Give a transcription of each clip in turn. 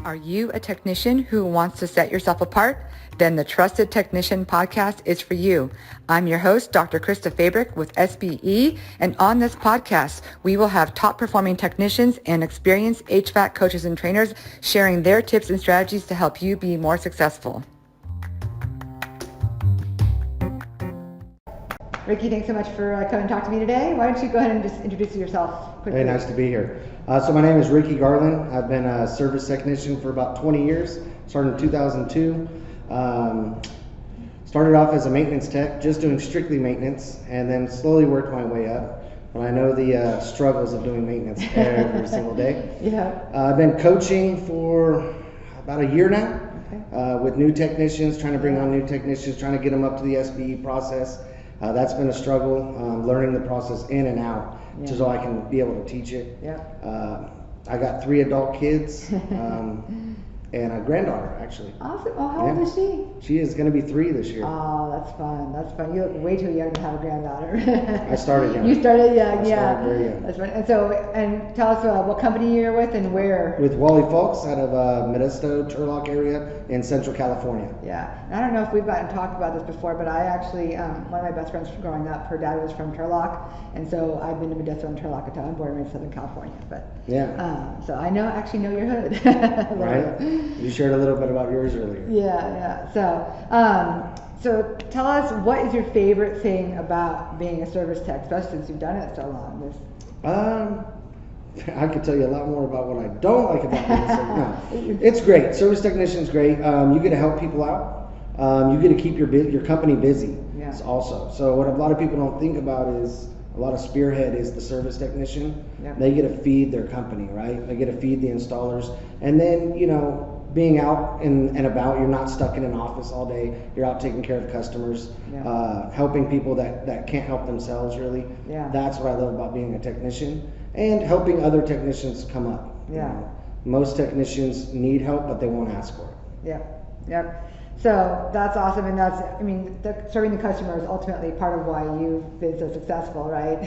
Are you a technician who wants to set yourself apart? Then the Trusted Technician podcast is for you. I'm your host, Dr. Krista Fabric with SBE, and on this podcast, we will have top performing technicians and experienced HVAC coaches and trainers sharing their tips and strategies to help you be more successful. Ricky, thanks so much for coming to talk to me today. Why don't you go ahead and just introduce yourself quickly? Hey, nice to be here. So my name is Ricky Garland. I've been a service technician for about 20 years, started in 2002. Started off as a maintenance tech, just doing strictly maintenance, and then slowly worked my way up. But I know the struggles of doing maintenance every single day. Yeah. I've been coaching for about a year now, with new technicians, trying to bring on new technicians, trying to get them up to the SBE process. That's been a struggle, learning the process in and out, just so I can be able to teach it. Yeah. I got 3 adult kids and a granddaughter, actually. Awesome. Oh, how old is she? She is going to be 3 this year. Oh, that's fun. That's fun. You look way too young to have a granddaughter. I started young. You started young, I started very young. That's fun. And so, and tell us what company you're with and where. With Wally Falke out of Modesto, Turlock area in Central California. Yeah. And I don't know if we've gotten talked about this before, but I actually, one of my best friends growing up, her dad was from Turlock, and so I've been to Modesto and Turlock a ton. I'm born and raised in Southern California, but so I actually know your hood. Right. You shared a little bit about yours earlier. Yeah. So tell us, what is your favorite thing about being a service tech, especially since you've done it so long? I could tell you a lot more about what I don't like about being a service. No, it's great. Service technician's great. You get to help people out. You get to keep your company busy. Yeah. Also. So what a lot of people don't think about is a lot of spearhead is the service technician. Yep. They get to feed their company, right? They get to feed the installers, and then being out and about, you're not stuck in an office all day. You're out taking care of customers, helping people that can't help themselves, really. Yeah. That's what I love about being a technician, and helping other technicians come up. Yeah. Most technicians need help, but they won't ask for it. Yep. So that's awesome, and serving the customer is ultimately part of why you've been so successful, right?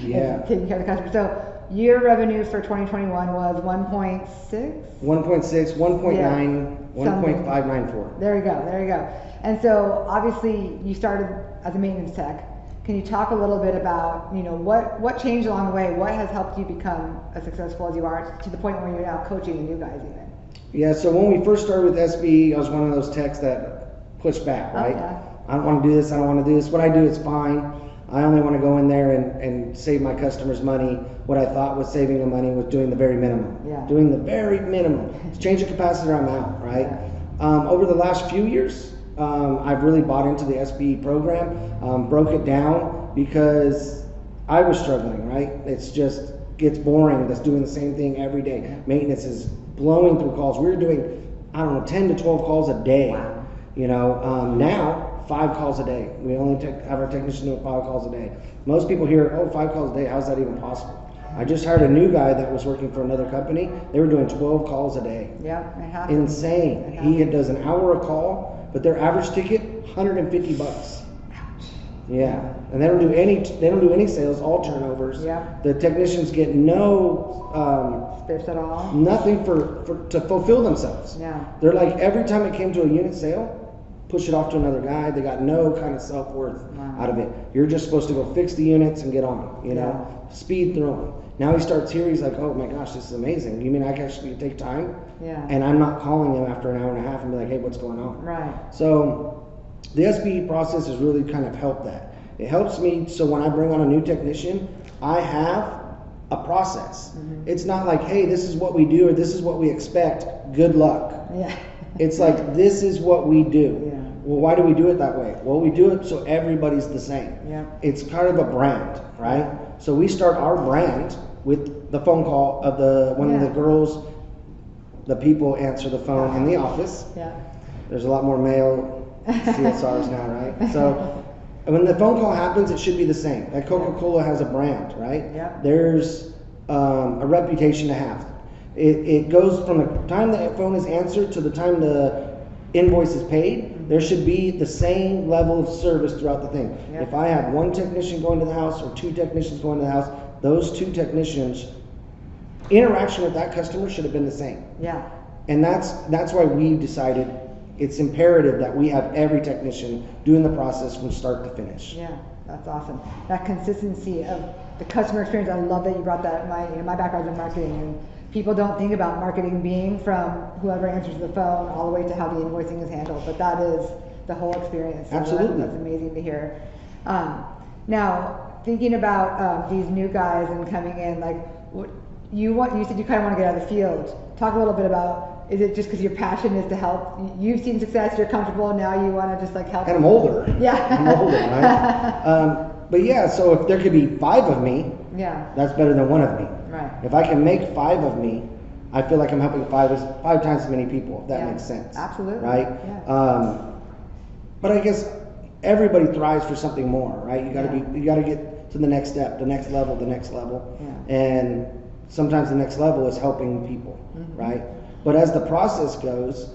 Yeah. Taking care of the customer. So your revenue for 2021 was 1.6? 1.6, 1.9, 1.594. There you go. And so obviously you started as a maintenance tech. Can you talk a little bit about, what changed along the way? What has helped you become as successful as you are to the point where you're now coaching the new guys even? Yeah, so when we first started with SBE, I was one of those techs that pushed back, right? Oh, yeah. I don't want to do this, I don't want to do this. What I do is fine. I only want to go in there and save my customers money. What I thought was saving them money was doing the very minimum. Yeah. Doing the very minimum. Change the capacitor, I'm out, right? Yeah. Over the last few years, I've really bought into the SBE program, broke it down because I was struggling, right? It's just gets boring, that's doing the same thing every day. Yeah. Maintenance is blowing through calls. We were doing, 10 to 12 calls a day. Wow. Now 5 calls a day. We only have our technicians doing 5 calls a day. Most people hear, 5 calls a day, how's that even possible? I just hired a new guy that was working for another company. They were doing 12 calls a day. Yeah, it happens. Insane. He does an hour a call, but their average ticket, $150. Yeah, and they don't do any sales, all turnovers. Yeah. The technicians get no spiffs at all. Nothing to fulfill themselves. Yeah. They're like, every time it came to a unit sale, push it off to another guy. They got no kind of self-worth out of it. You're just supposed to go fix the units and get on, speed through them. Now he starts here, he's like, oh my gosh, this is amazing. You mean I can actually take time? Yeah. And I'm not calling him after an hour and a half and be like, hey, what's going on? Right. So the SBE process has really kind of helped that. It helps me, so when I bring on a new technician, I have a process. Mm-hmm. It's not like, hey, this is what we do or this is what we expect, good luck. Yeah. It's like, this is what we do. Yeah. Well, why do we do it that way? Well, we do it so everybody's the same. Yeah. It's kind of a brand, right? So we start our brand with the phone call of when the girls, the people answer the phone in the office. Yeah. There's a lot more male CSRs now, right? So when the phone call happens, it should be the same. Like Coca-Cola has a brand, right? Yeah. There's a reputation to have. It goes from the time the phone is answered to the time the invoice is paid. There should be the same level of service throughout the thing. Yeah. If I have 1 technician going to the house or 2 technicians going to the house, those 2 technicians, interaction with that customer should have been the same. Yeah. And that's why we decided it's imperative that we have every technician doing the process from start to finish. Yeah, that's awesome. That consistency of the customer experience, I love that you brought that. My background's in marketing, and people don't think about marketing being from whoever answers the phone all the way to how the invoicing is handled, but that is the whole experience. So Absolutely. that's amazing to hear. Now, thinking about these new guys and coming in, like you said you kind of want to get out of the field. Talk a little bit about, is it just because your passion is to help? You've seen success, you're comfortable, now you want to just like help? And I'm older. Yeah. I'm older, right? But yeah, so if there could be 5 of me, yeah, that's better than 1 of me. Right. If I can make 5 of me, I feel like I'm helping 5 times as many people, if that makes sense. Absolutely. Right? Yeah. But I guess everybody thrives for something more, right? You gotta get to the next step, the next level. Yeah. And sometimes the next level is helping people, right? But as the process goes,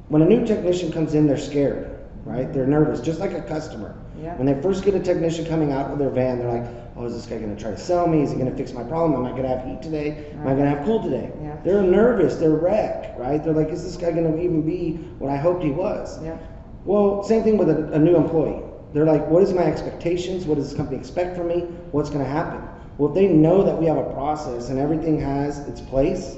when a new technician comes in, they're scared, right? They're nervous, just like a customer. Yeah. When they first get a technician coming out of their van, they're like, oh, is this guy gonna try to sell me? Is he gonna fix my problem? Am I gonna have heat today? Am I gonna have cool today? Yeah. They're nervous, they're wrecked, right? They're like, is this guy gonna even be what I hoped he was? Yeah. Well, same thing with a new employee. They're like, what is my expectations? What does this company expect from me? What's gonna happen? Well, if they know that we have a process and everything has its place,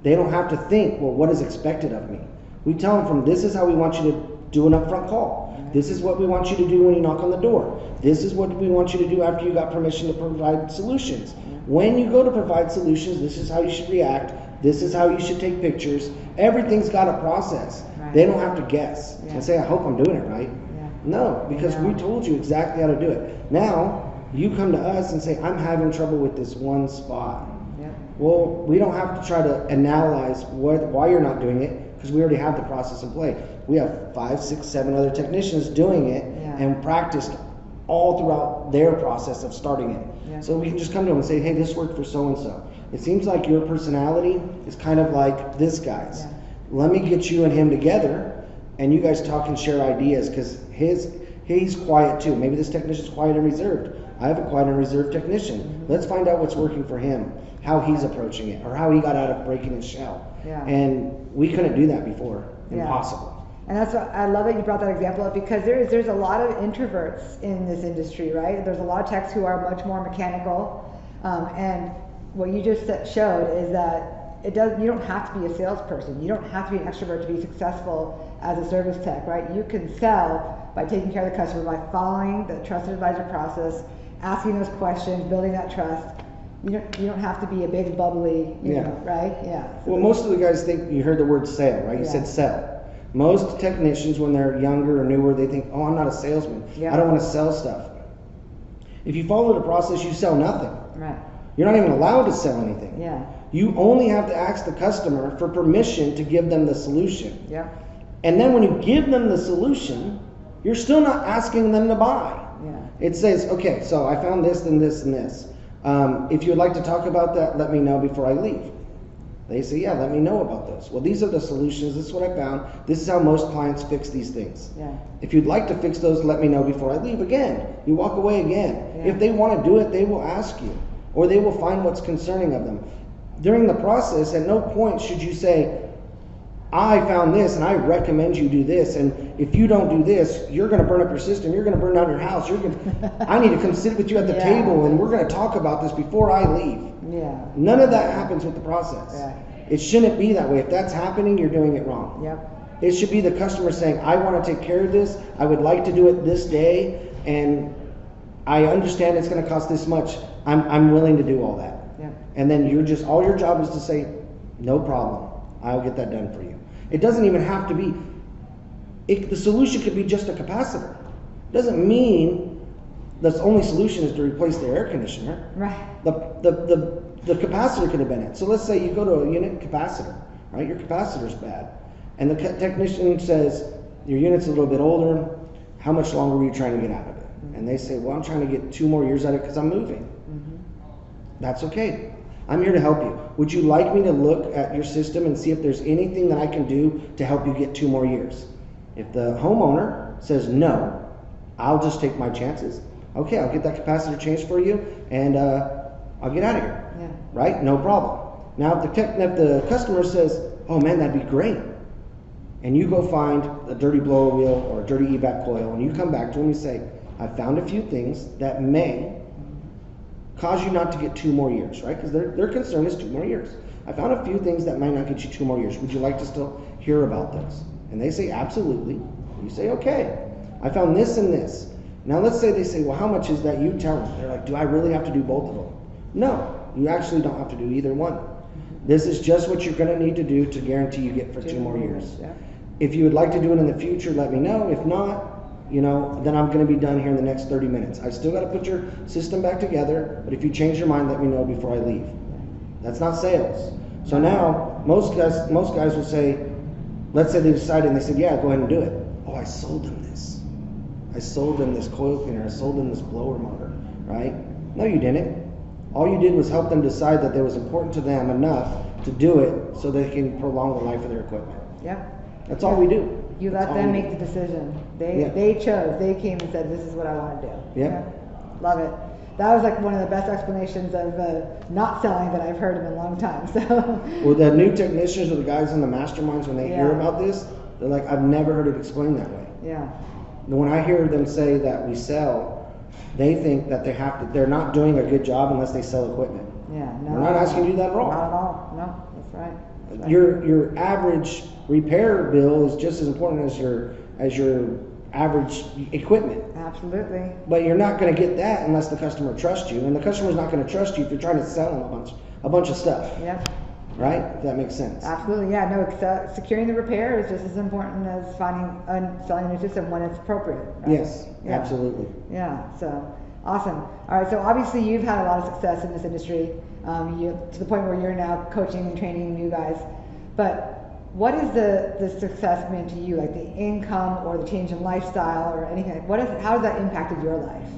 they don't have to think, well, what is expected of me? We tell them from, this is how we want you to do an upfront call. This is what we want you to do when you knock on the door. This is what we want you to do after you got permission to provide solutions. When you go to provide solutions, this is how you should react. This is how you should take pictures. Everything's got a process. Right. They don't have to guess and say, I hope I'm doing it right. Yeah. No, because we told you exactly how to do it. Now, you come to us and say, I'm having trouble with this one spot. Yeah. Well, we don't have to try to analyze why you're not doing it, because we already have the process in play. We have 5, 6, 7 other technicians doing it and practiced all throughout their process of starting it. Yeah. So we can just come to them and say, hey, this worked for so-and-so. It seems like your personality is kind of like this guy's. Yeah. Let me get you and him together, and you guys talk and share ideas, because he's quiet too. Maybe this technician's quiet and reserved. I have a quiet and reserved technician. Let's find out what's working for him, how he's approaching it, or how he got out of breaking his shell. Yeah. And we couldn't do that before. Impossible. And that's what I love that you brought that example up, because there's a lot of introverts in this industry, right? There's a lot of techs who are much more mechanical, and what you just showed is that you don't have to be a salesperson. You don't have to be an extrovert to be successful as a service tech, right? You can sell by taking care of the customer, by following the trusted advisor process, asking those questions, building that trust. You don't have to be a big bubbly, you know, right? Yeah. Well, most of the guys think you heard the word sale, right? You said sell. Most technicians, when they're younger or newer, they think, oh, I'm not a salesman. I don't want to sell stuff. If you follow the process, you sell nothing. Right. You're not even allowed to sell anything. Yeah. You only have to ask the customer for permission to give them the solution. Yeah. And then when you give them the solution, you're still not asking them to buy. Yeah. It says, okay, so I found this and this and this. If you'd like to talk about that, let me know before I leave. They say, yeah, let me know about those. Well, these are the solutions. This is what I found. This is how most clients fix these things. Yeah. If you'd like to fix those, let me know before I leave. Again, you walk away again. Yeah. If they want to do it, they will ask you, or they will find what's concerning of them. During the process, at no point should you say, I found this and I recommend you do this, and if you don't do this, you're going to burn up your system, you're going to burn down your house, I need to come sit with you at the table and we're going to talk about this before I leave. Yeah. None of that happens with the process. Yeah. It shouldn't be that way. If that's happening, you're doing it wrong. Yep. It should be the customer saying, I want to take care of this, I would like to do it this day, and I understand it's going to cost this much. I'm willing to do all that. Yep. And then all your job is to say, no problem, I'll get that done for you. It doesn't even have to be, the solution could be just a capacitor. It doesn't mean the only solution is to replace the air conditioner. Right. The capacitor could have been it. So let's say you go to a unit capacitor, right? Your capacitor's bad. And the technician says, your unit's a little bit older, how much longer were you trying to get out of it? Mm-hmm. And they say, well, I'm trying to get 2 more years out of it because I'm moving. Mm-hmm. That's okay. I'm here to help you. Would you like me to look at your system and see if there's anything that I can do to help you get 2 more years? If the homeowner says no, I'll just take my chances. Okay, I'll get that capacitor changed for you, and I'll get out of here. Yeah. Right? No problem. Now, if the customer says, oh man, that'd be great, and you go find a dirty blower wheel or a dirty evac coil, and you come back to them and you say, I found a few things that may cause you not to get 2 more years, right? Because their concern is 2 more years. I found a few things that might not get you 2 more years. Would you like to still hear about those? And they say, absolutely. You say, okay. I found this and this. Now let's say they say, well, how much is that? You tell them. They're like, do I really have to do both of them? No, you actually don't have to do either one. This is just what you're going to need to do to guarantee you get for 2 more years. Yeah. If you would like to do it in the future, let me know. If not, then I'm going to be done here in the next 30 minutes. I still got to put your system back together, but if you change your mind, let me know before I leave. That's not sales. So now, most guys will say, let's say they decided and they said, yeah, go ahead and do it. Oh, I sold them this. I sold them this coil cleaner. I sold them this blower motor, right? No, you didn't. All you did was help them decide that it was important to them enough to do it so they can prolong the life of their equipment. Yeah. That's all we do. You let them make the decision. They chose. They came and said, this is what I want to do. Yeah. Love it. That was like one of the best explanations of not selling that I've heard in a long time. So. Well, the new technicians or the guys in the masterminds, when they hear about this, they're like, I've never heard it explained that way. Yeah. When I hear them say that we sell, they think that they're not doing a good job unless they sell equipment. Yeah, no. We're not asking you to do that at all. Not at all. No, that's right. That's right. Your average repair bill is just as important as your average equipment. Absolutely. But you're not going to get that unless the customer trusts you, and the customer's not going to trust you if you're trying to sell them a bunch of stuff. Yeah. Right? If that makes sense. Absolutely. Yeah. No. Securing the repair is just as important as finding selling a new system when it's appropriate. Right? Yes. Yeah. Absolutely. Yeah. So awesome. All right. So obviously you've had a lot of success in this industry, to the point where you're now coaching and training new guys. But what is the success meant to you? Like the income or the change in lifestyle or anything? How has that impacted your life?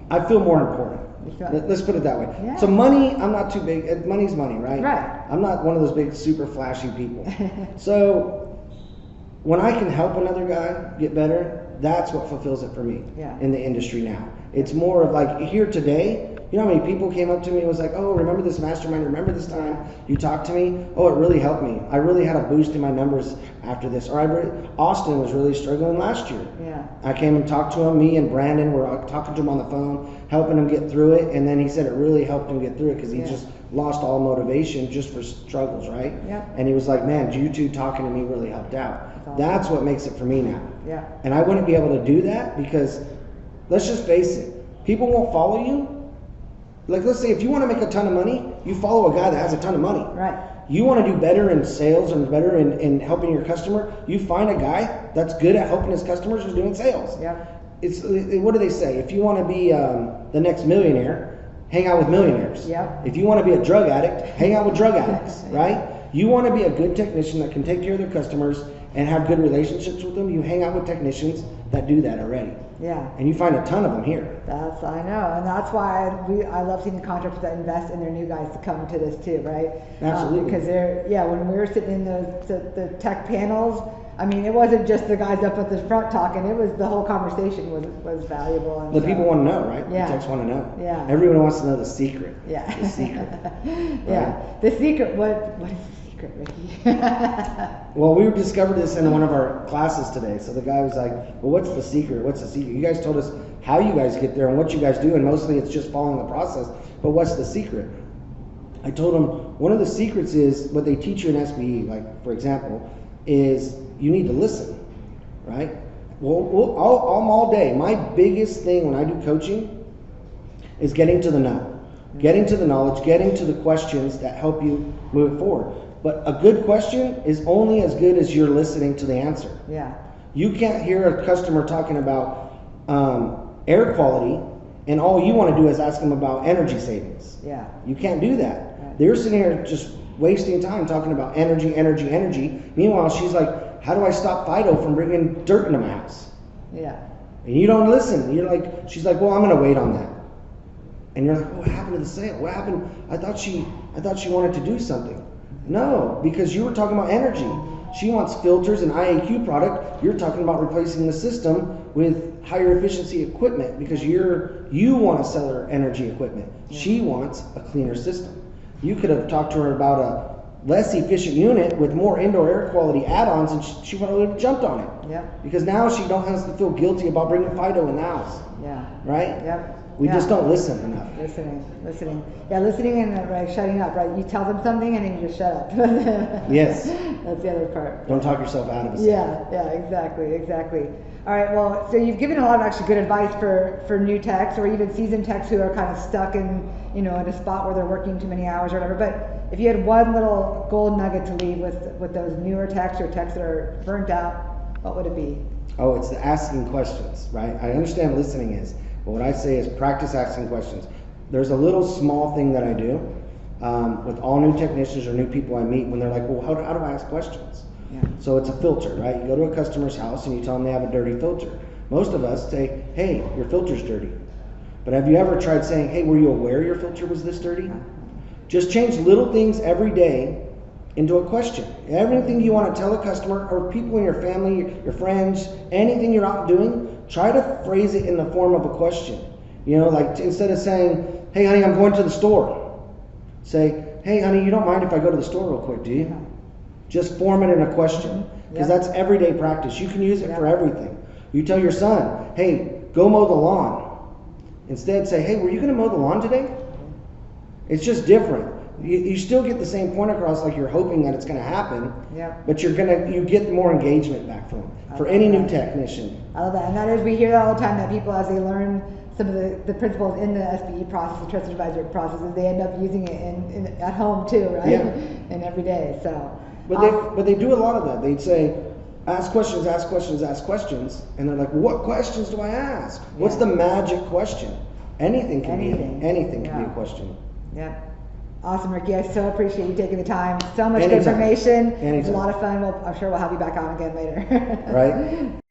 I feel more important. Let's put it that way. Yeah. So money, I'm not too big. Money's money, right? Right. I'm not one of those big, super flashy people. So when I can help another guy get better, that's what fulfills it for me in the industry now. It's more of like here today, you know how many people came up to me and was like, oh, remember this mastermind? Remember this time you talked to me? Oh, it really helped me. I really had a boost in my numbers after this. Or Austin was really struggling last year. Yeah. I came and talked to him. Me and Brandon were talking to him on the phone, helping him get through it. And then he said it really helped him get through it because he just lost all motivation just for struggles, right? Yeah. And he was like, man, you two talking to me really helped out. That's what makes it for me now. Yeah. And I wouldn't be able to do that because, let's just face it, people won't follow you. Like, let's say if you want to make a ton of money, you follow a guy that has a ton of money. Right. You want to do better in sales and better in helping your customer, you find a guy that's good at helping his customers who's doing sales. Yeah. What do they say? If you want to be the next millionaire, hang out with millionaires. Yeah. If you want to be a drug addict, hang out with drug addicts, right? You want to be a good technician that can take care of their customers and have good relationships with them, you hang out with technicians that do that already. Yeah. And you find a ton of them here. I know. And that's why I love seeing the contractors that invest in their new guys to come to this too, right? Absolutely. Because when we were sitting in the tech panels, I mean, it wasn't just the guys up at the front talking, it was the whole conversation was valuable. And people want to know, right? Yeah. The techs want to know. Yeah. Everyone wants to know the secret. Yeah. The secret. Yeah. Right? The secret, what is the secret, Ricky? Well, we discovered this in one of our classes today. So the guy was like, well, what's the secret? What's the secret? You guys told us how you guys get there and what you guys do, and mostly it's just following the process. But what's the secret? I told him one of the secrets is what they teach you in SBE, like, for example, is you need to listen, right? Well, I'm all day. My biggest thing when I do coaching is getting to the know, getting to the knowledge, getting to the questions that help you move it forward. But a good question is only as good as you're listening to the answer. Yeah. You can't hear a customer talking about air quality and all you want to do is ask them about energy savings. Yeah. You can't do that. Right. They're sitting here just wasting time talking about energy. Meanwhile, she's like, how do I stop Fido from bringing dirt into my house? Yeah. And you don't listen. She's like, well, I'm going to wait on that. And you're like, what happened to the sale? What happened? I thought she wanted to do something. No, because you were talking about energy. She wants filters and IAQ product. You're talking about replacing the system with higher efficiency equipment because you're you want to sell her energy equipment. She wants a cleaner system. You could have talked to her about a less efficient unit with more indoor air quality add-ons, and she would have jumped on it. Yep. Because now she don't have to feel guilty about bringing Fido in the house. Yeah. Right? Yep. We just don't listen enough. Listening. Yeah, listening and right, shutting up, right? You tell them something and then you just shut up. Yes. That's the other part. Don't talk yourself out of it. Yeah, exactly. All right, well, so you've given a lot of actually good advice for new techs or even seasoned techs who are kind of stuck in a spot where they're working too many hours or whatever. But if you had one little gold nugget to leave with those newer techs or techs that are burnt out, what would it be? Oh, it's the asking questions, right? I understand listening is, but what I say is practice asking questions. There's a little small thing that I do with all new technicians or new people I meet when they're like, well, how do I ask questions? Yeah. So it's a filter, right? You go to a customer's house and you tell them they have a dirty filter. Most of us say, hey, your filter's dirty. But have you ever tried saying, hey, were you aware your filter was this dirty? Just change little things every day into a question. Everything you want to tell a customer or people in your family, your friends, anything you're out doing, try to phrase it in the form of a question. Like instead of saying, hey, honey, I'm going to the store. Say, hey, honey, you don't mind if I go to the store real quick, do you? Just form it in a question, because that's everyday practice. You can use it for everything. You tell your son, hey, go mow the lawn. Instead say, hey, were you going to mow the lawn today? It's just different. You still get the same point across, like you're hoping that it's going to happen, but you get more engagement back from them. For any new technician. I love that. And that is, we hear that all the time, that people, as they learn some of the principles in the SBE process, the trusted advisor processes, they end up using it in at home too, right? Yeah. And every day. So. But they do a lot of that. They'd say, ask questions, and they're like, what questions do I ask? What's the magic question? Anything can be a question. Yeah. Awesome, Ricky. I so appreciate you taking the time. So much good Anytime. information. Anytime. It's a lot of fun. I'm sure we'll have you back on again later. Right?